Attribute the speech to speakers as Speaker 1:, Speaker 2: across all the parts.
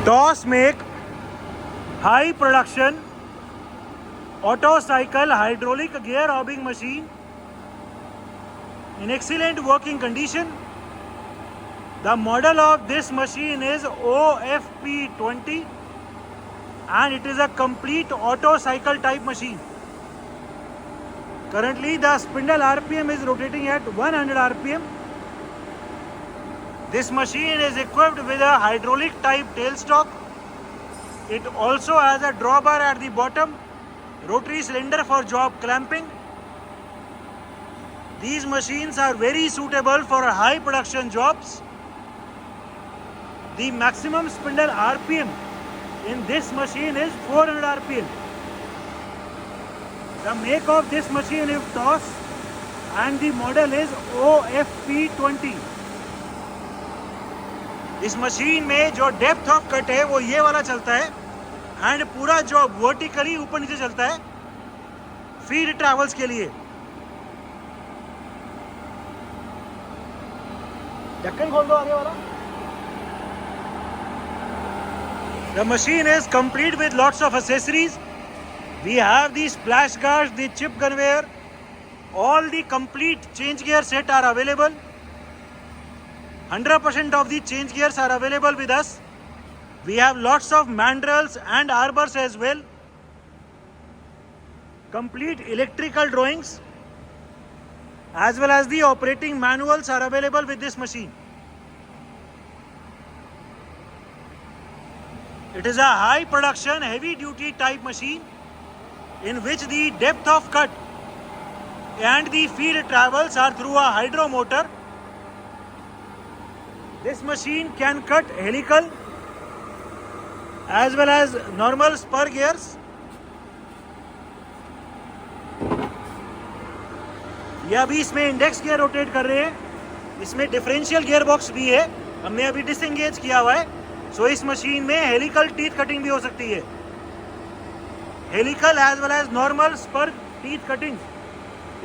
Speaker 1: TOS make high production auto cycle hydraulic gear hobbing machine in excellent working condition. The model of this machine is OFP20 and it is a complete auto cycle type machine. Currently the spindle RPM is rotating at 100 RPM. This machine is equipped with a hydraulic type tailstock. It also has a drawbar at the bottom, rotary cylinder for job clamping. These machines are very suitable for high production jobs. The maximum spindle RPM in this machine is 400 RPM. The make of this machine is TOS and the model is OFP20. इस machine में जो depth of cut है वो ये वाला चलता है and पूरा जो वर्टिकली ऊपर नीचे चलता है फीड ट्रैवल्स के लिए। ढक्कन खोल दो आगे वाला। The machine is complete with lots of accessories. We have the splash guards, the chip conveyor, all the complete change gear set are available. 100% of the change gears are available with us. We have lots of mandrels and arbors as well. Complete electrical drawings as well as the operating manuals are available with this machine. It is a high production heavy duty type machine in which the depth of cut and the feed travels are through a hydro motor. This machine can cut helical as well as normal spur gears. ये अभी इसमें index gear rotate कर रहे हैं। इसमें differential gear box भी है, हमने अभी डिसएंगेज किया हुआ है। सो इस मशीन में हेलिकल टीथ कटिंग भी हो सकती है। Helical as well as normal spur teeth cutting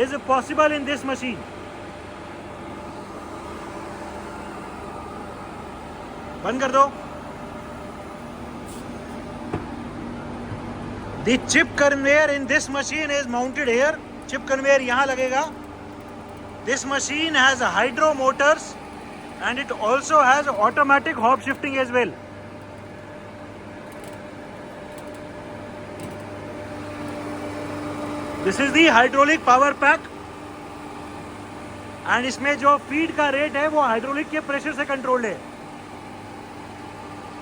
Speaker 1: is possible in this machine. बंद कर दो। The chip conveyor in this machine is mounted here. Chip conveyor यहाँ लगेगा। This machine has hydro motors and it also has automatic hob shifting as well. This is the hydraulic power pack and इसमें जो feed का rate है वो hydraulic के pressure से controlled है।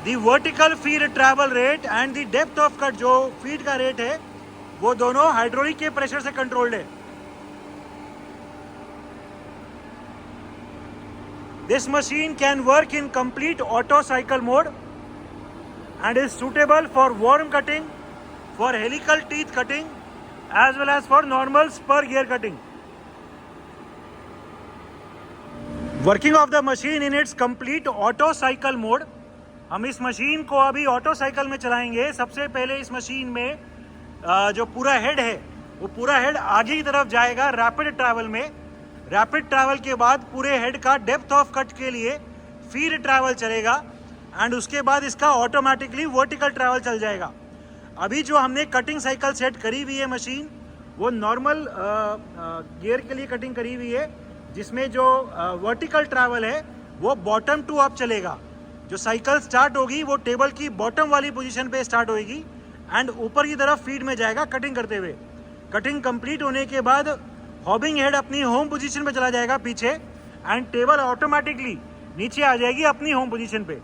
Speaker 1: The vertical feed travel rate and the depth of cut जो feed का रेट है वो दोनों हाइड्रोलिक के प्रेशर से कंट्रोल्ड है। This machine can work in complete auto cycle mode and is suitable for worm cutting, for helical teeth cutting as well as for normal spur gear cutting. Working of the machine in its complete auto cycle mode. हम इस machine को अभी auto cycle में चलाएंगे। सबसे पहले इस machine में जो पूरा हेड है वो पूरा हेड आगे की तरफ जाएगा रैपिड ट्रैवल में। रैपिड ट्रैवल के बाद पूरे हेड का डेप्थ ऑफ कट के लिए फीड ट्रैवल चलेगा एंड उसके बाद इसका ऑटोमेटिकली वर्टिकल ट्रैवल चल जाएगा। अभी जो हमने कटिंग साइकिल सेट करी हुई है मशीन वो नॉर्मल गियर के लिए कटिंग करी हुई है, जिसमें जो वर्टिकल ट्रैवल है वो बॉटम टू अप चलेगा। जो साइकिल स्टार्ट होगी वो टेबल की बॉटम वाली पोजीशन पे स्टार्ट होगी एंड ऊपर की तरफ फीड में जाएगा कटिंग करते हुए। कटिंग कंप्लीट होने के बाद हॉबिंग हेड अपनी होम पोजीशन पे चला जाएगा पीछे एंड टेबल ऑटोमेटिकली नीचे आ जाएगी अपनी होम पोजीशन पे।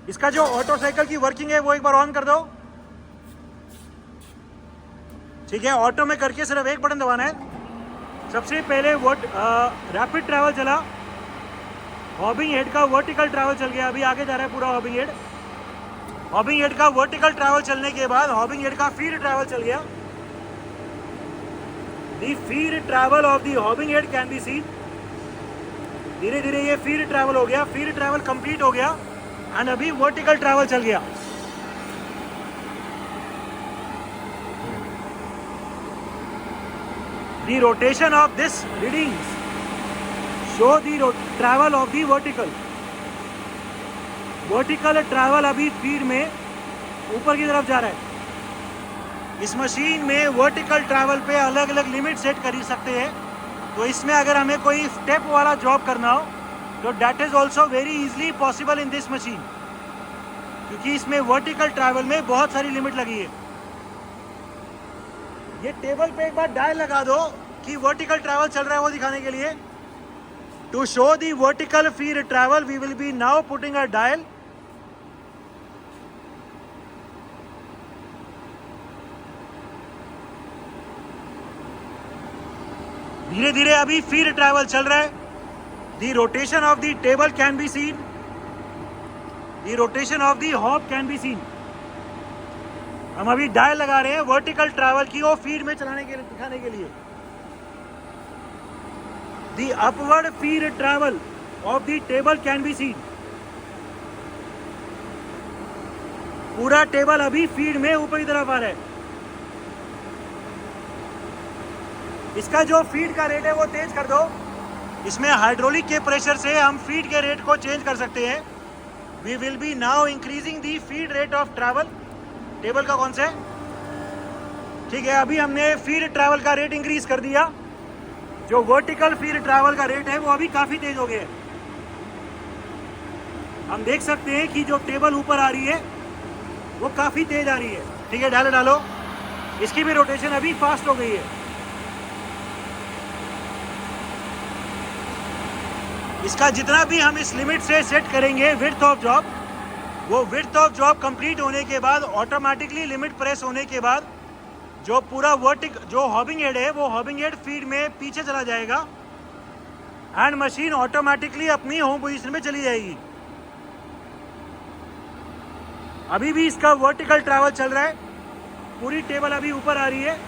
Speaker 1: इसका जो ऑटो साइकिल की वर्किंग है वो एक बार ऑन कर दो। ठीक है, ऑटो में करके सिर्फ एक बटन दबाना है। सबसे पहले रैपिड ट्रैवल चला, हॉबिंग हेड का वर्टिकल ट्रैवल चल गया, अभी आगे जा रहा है पूरा हॉबिंग हेड। हॉबिंग हेड का वर्टिकल ट्रैवल चलने के बाद हॉबिंग हेड का फीड ट्रैवल चल गया। दी feed travel of the hobbing head can be scene. धीरे धीरे ये फीड ट्रैवल हो गया, फीड ट्रैवल कंप्लीट हो गया एंड अभी वर्टिकल ट्रैवल चल गया। The rotation of this readings show the travel of the vertical. Vertical travel अभी फीड में ऊपर की तरफ जा रहा है। इस मशीन में वर्टिकल ट्रैवल पे अलग अलग लिमिट सेट कर सकते हैं। तो इसमें अगर हमें कोई स्टेप वाला जॉब करना हो तो that is also very easily possible in this machine, क्योंकि इसमें वर्टिकल ट्रैवल में बहुत सारी लिमिट लगी है। ये टेबल पे एक बार डायल लगा दो कि वर्टिकल ट्रैवल चल रहा है वो दिखाने के लिए। To show the vertical feed travel we will be now putting a dial. धीरे धीरे अभी फीड ट्रैवल चल रहा है। The rotation of the table can be seen, the rotation of the hob can be seen. हम अभी dial लगा रहे हैं वर्टिकल ट्रैवल की वो फीड में चलाने के लिए, दिखाने के लिए। दी upward feed travel of the table can be scene. पूरा टेबल अभी फीड में ऊपर की तरफ आ रहा है। इसका जो फीड का रेट है वो तेज कर दो। इसमें हाइड्रोलिक के प्रेशर से हम फीड के रेट को चेंज कर सकते हैं। We will be now increasing the feed rate of travel. Table का कौन सा है? ठीक है, अभी हमने फीड ट्रैवल का रेट इंक्रीज कर दिया। जो वर्टिकल फीड ट्रैवल का रेट है वो अभी काफी तेज हो गया है। हम देख सकते हैं कि जो टेबल ऊपर आ रही है वो काफी तेज आ रही है। ठीक है, डालो। इसकी भी रोटेशन अभी फास्ट हो गई है। इसका जितना भी हम इस लिमिट से सेट करेंगे विड्थ ऑफ जॉब, वो विड्थ ऑफ जॉब कंप्लीट होने के बाद ऑटोमेटिकली लिमिट प्रेस होने के बाद जो पूरा जो हॉबिंग हेड है वो हॉबिंग हेड फीड में पीछे चला जाएगा एंड मशीन ऑटोमेटिकली अपनी होम पोजीशन में चली जाएगी। अभी भी इसका वर्टिकल ट्रैवल चल रहा है। पूरी टेबल अभी ऊपर आ रही है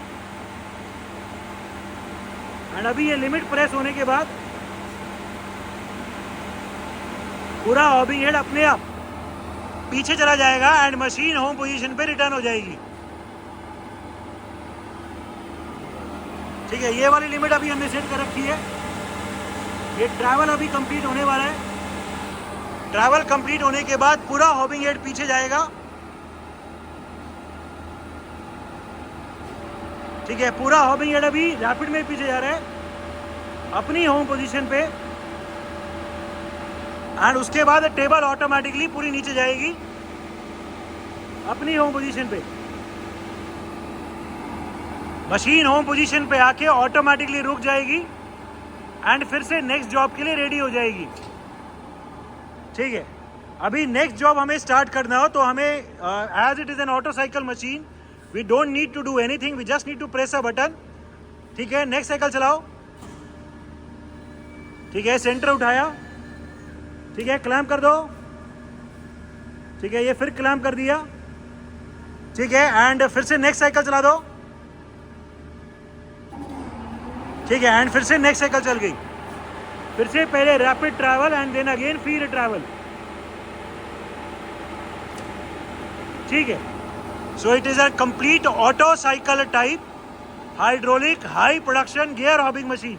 Speaker 1: एंड अभी ये लिमिट प्रेस होने के बाद पूरा हॉबिंग हेड अपने आप पीछे चला जाएगा एंड मशीन होम पोजीशन पे रिटर्न हो जाएगी। ठीक है, ये वाली लिमिट अभी हमने सेट कर रखी है। ये ट्रैवल अभी कंप्लीट होने वाला है। ट्रैवल कंप्लीट होने के बाद पूरा हॉबिंग हेड पीछे जाएगा। ठीक है, पूरा हॉबिंग हेड अभी रैपिड में पीछे जा रहा है अपनी होम पोजीशन पे एंड उसके बाद टेबल ऑटोमेटिकली पूरी नीचे जाएगी अपनी होम पोजीशन पे। मशीन होम पोजीशन पे आके ऑटोमेटिकली रुक जाएगी एंड फिर से नेक्स्ट जॉब के लिए रेडी हो जाएगी। ठीक है, अभी नेक्स्ट जॉब हमें स्टार्ट करना हो तो हमें as it is an auto cycle machine we don't need to do anything, we just need to press a button. ठीक है, नेक्स्ट साइकिल चलाओ। ठीक है, सेंटर उठाया। ठीक है, क्लैम्प कर दो। ठीक है, ये फिर क्लैम्प कर दिया। ठीक है, एंड फिर से नेक्स्ट साइकिल चला दो। ठीक है, एंड फिर से नेक्स्ट साइकिल चल गई। फिर से पहले rapid travel and then again feed travel. ठीक है, so it is a complete auto cycle type hydraulic high production gear hobbing machine.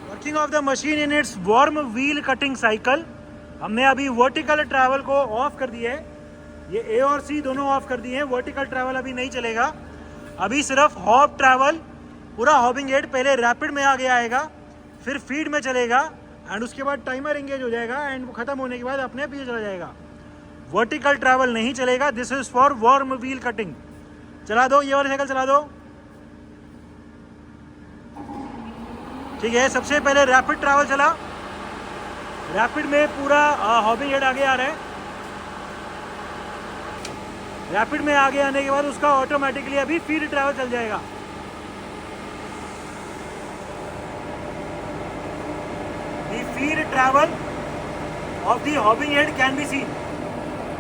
Speaker 1: Working of the machine in its worm wheel cutting cycle. हमने अभी vertical travel को of कर दिया है। ये ए और सी दोनों ऑफ कर दिए हैं। वर्टिकल ट्रैवल अभी नहीं चलेगा। अभी सिर्फ हॉब ट्रैवल, पूरा हॉबिंग हेड पहले रैपिड में आगे आएगा, फिर फीड में चलेगा एंड उसके बाद टाइमर एंगेज हो जाएगा एंड वो खत्म होने के बाद अपने पीछे चला जाएगा। वर्टिकल ट्रैवल नहीं चलेगा। This is for warm wheel cutting. चला दो, ये वाली साइकिल चला दो। ठीक है, सबसे पहले रैपिड ट्रैवल चला। रैपिड में पूरा हॉबिंग हेड आगे आ रहा है। रैपिड में आगे आने के बाद उसका ऑटोमेटिकली अभी फीड ट्रैवल चल जाएगा। The feed travel of the hobbing head can be scene.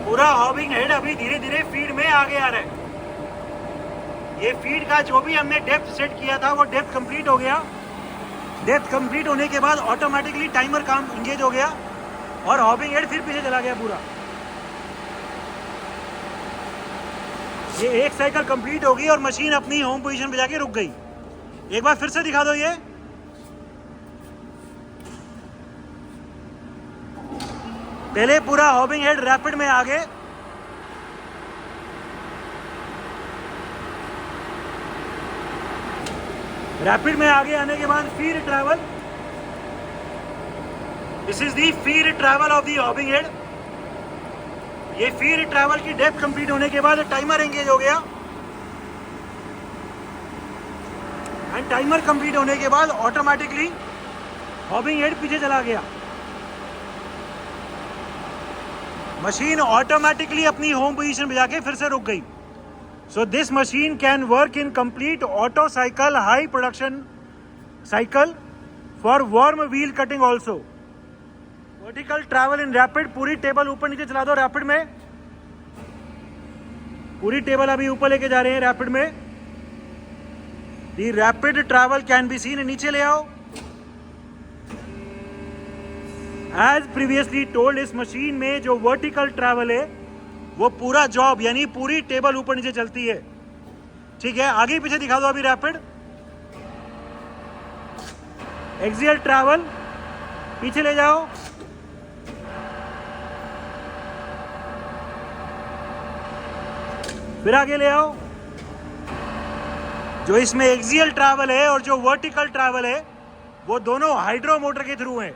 Speaker 1: पूरा हॉबिंग हेड अभी धीरे धीरे फीड में आगे आ रहा है। ये फीड का जो भी हमने डेप्थ सेट किया था वो डेप्थ कंप्लीट हो गया। डेप्थ कंप्लीट होने के बाद ऑटोमेटिकली टाइमर काम इंगेज हो गया और हॉबिंग हेड फिर पीछे चला गया पूरा। ये एक साइकिल कंप्लीट हो गई और मशीन अपनी होम पोजीशन पे जाके रुक गई। एक बार फिर से दिखा दो। ये पहले पूरा हॉबिंग हेड रैपिड में आगे, रैपिड में आगे आने के बाद feed travel. This is the feed travel of the hobbing head. ये फीड ट्रैवल की डेप्थ कंप्लीट होने के बाद टाइमर एंगेज हो गया, एंड टाइमर कंप्लीट होने के बाद ऑटोमेटिकली हॉबिंग हेड पीछे चला गया। मशीन ऑटोमेटिकली अपनी होम पोजीशन पे जाके फिर से रुक गई। So this machine can work in complete auto cycle high production cycle for warm wheel cutting also. Vertical travel in rapid. पूरी टेबल ऊपर नीचे चला दो रैपिड में, पूरी टेबल अभी ऊपर लेके जा रहे हैं रैपिड में। The rapid travel can be seen. नीचे ले आओ। एज प्रीवियसली टोल्ड, इस मशीन में जो वर्टिकल ट्रैवल है वो पूरा जॉब यानी पूरी टेबल ऊपर नीचे चलती है। ठीक है, आगे पीछे दिखा दो अभी रैपिड। एक्सियल ट्रैवल, पीछे ले जाओ। फिर आगे ले आओ। जो इसमें एक्सियल ट्रैवल है और जो वर्टिकल ट्रैवल है वो दोनों हाइड्रो मोटर के थ्रू हैं।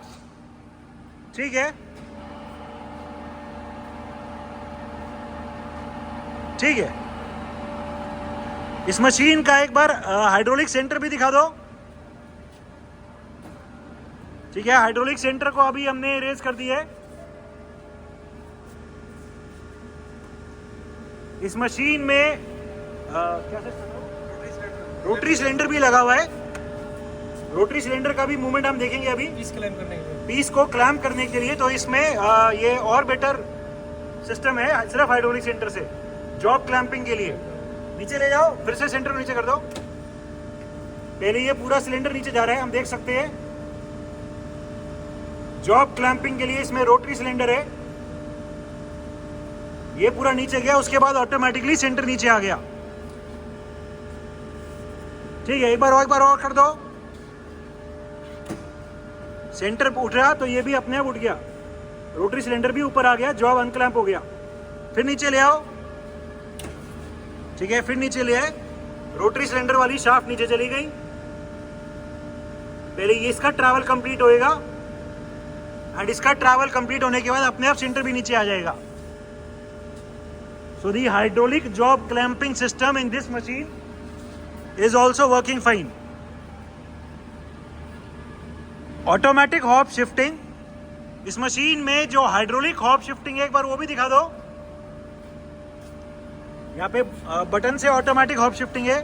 Speaker 1: ठीक है, ठीक है। इस मशीन का एक बार हाइड्रोलिक सेंटर भी दिखा दो। ठीक है, हाइड्रोलिक सेंटर को अभी हमने रेज कर दिया है। इस मशीन में क्या रोटरी सिलेंडर भी लगा हुआ है। रोटरी सिलेंडर का भी मूवमेंट हम देखेंगे अभी पीस को क्लैम्प करने के लिए। तो इसमें ये और बेटर सिस्टम है सिर्फ हाइड्रोलिक सेंटर से जॉब क्लैंपिंग के लिए। नीचे ले जाओ, फिर से सेंटर नीचे कर दो। पहले ये पूरा सिलेंडर नीचे जा रहा है, हम देख सकते हैं। जॉब क्लैंपिंग के लिए इसमें रोटरी सिलेंडर है। ये पूरा नीचे गया, उसके बाद ऑटोमेटिकली सेंटर नीचे आ गया। ठीक है, एक बार और कर दो। सेंटर उठ रहा तो ये भी अपने आप उठ गया, रोटरी सिलेंडर भी ऊपर आ गया, जॉब अनक्लैंप हो गया। फिर नीचे ले आओ। ठीक है, फिर नीचे ले आए। रोटरी सिलेंडर वाली शाफ्ट नीचे चली गई। पहले ये इसका ट्रैवल कंप्लीट होएगा, एंड इसका ट्रैवल कंप्लीट होने के बाद अपने आप सेंटर भी नीचे आ जाएगा। So the hydraulic job clamping system in this machine is also working fine. Automatic hob shifting. इस मशीन में जो हाइड्रोलिक हॉब शिफ्टिंग है एक बार वो भी दिखा दो। यहाँ पे बटन से ऑटोमेटिक हॉब शिफ्टिंग है।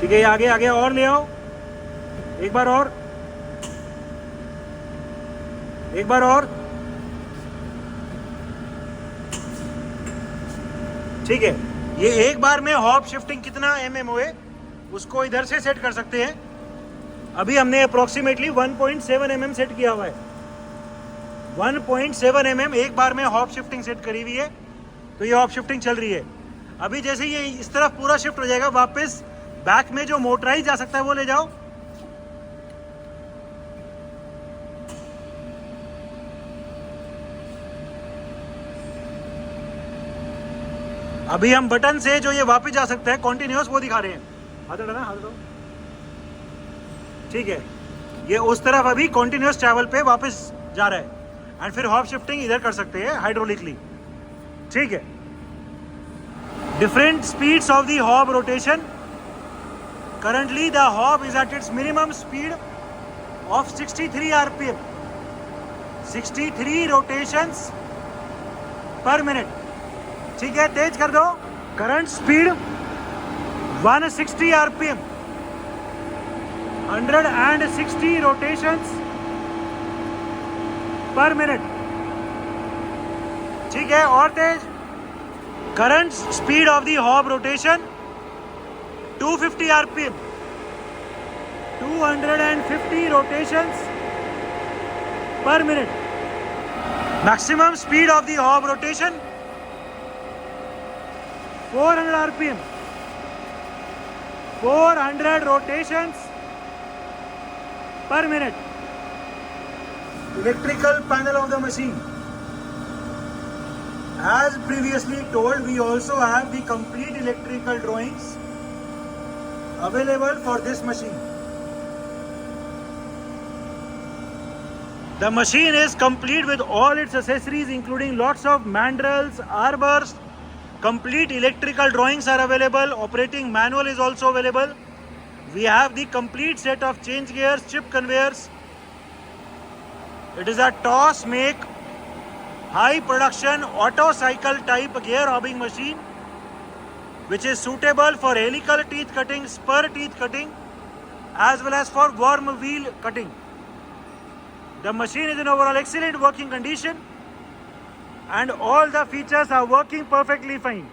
Speaker 1: ठीक है, आगे आगे और ले आओ। एक बार और, एक बार और। ठीक है, ये एक बार में हॉब शिफ्टिंग कितना mm हुए उसको इधर से सेट कर सकते हैं। अभी हमने अप्रोक्सीमेटली 1.7 mm सेट किया हुआ है। 1.7 mm एक बार में हॉब शिफ्टिंग सेट करी हुई है, तो ये हॉब शिफ्टिंग चल रही है। अभी जैसे ये इस तरफ पूरा शिफ्ट हो जाएगा, वापस बैक में जो मोटराइज जा सकता है वो ले जाओ। अभी हम बटन से जो ये वापस जा सकता है कॉन्टिन्यूअस वो दिखा रहे हैं। हाथ हटाना, हाथ हटाओ। ठीक है, ये उस तरफ अभी कॉन्टिन्यूअस ट्रैवल पे वापस जा रहा है, एंड फिर हॉब शिफ्टिंग इधर कर सकते हैं हाइड्रोलिकली। ठीक है, different speeds of the hob rotation. Currently the hob is at its minimum speed of 63 RPM, 63 rotations per minute. ठीक है, तेज कर दो। Current speed 160 RPM, 160 rotations per minute. ठीक है, और तेज। Current speed of the hob rotation 250 RPM, 250 rotations per minute. Maximum speed of the hob rotation 400 RPM, 400 rotations per minute. Electrical panel of the machine. As previously told, we also have the complete electrical drawings available for this machine. The machine is complete with all its accessories, including lots of mandrels, arbors. Complete electrical drawings are available. Operating manual is also available. We have the complete set of change gears, chip conveyors. It is a toss make, high production auto cycle type gear hobbing machine, which is suitable for helical teeth cutting, spur teeth cutting, as well as for worm wheel cutting. The machine is in overall excellent working condition and all the features are working perfectly fine.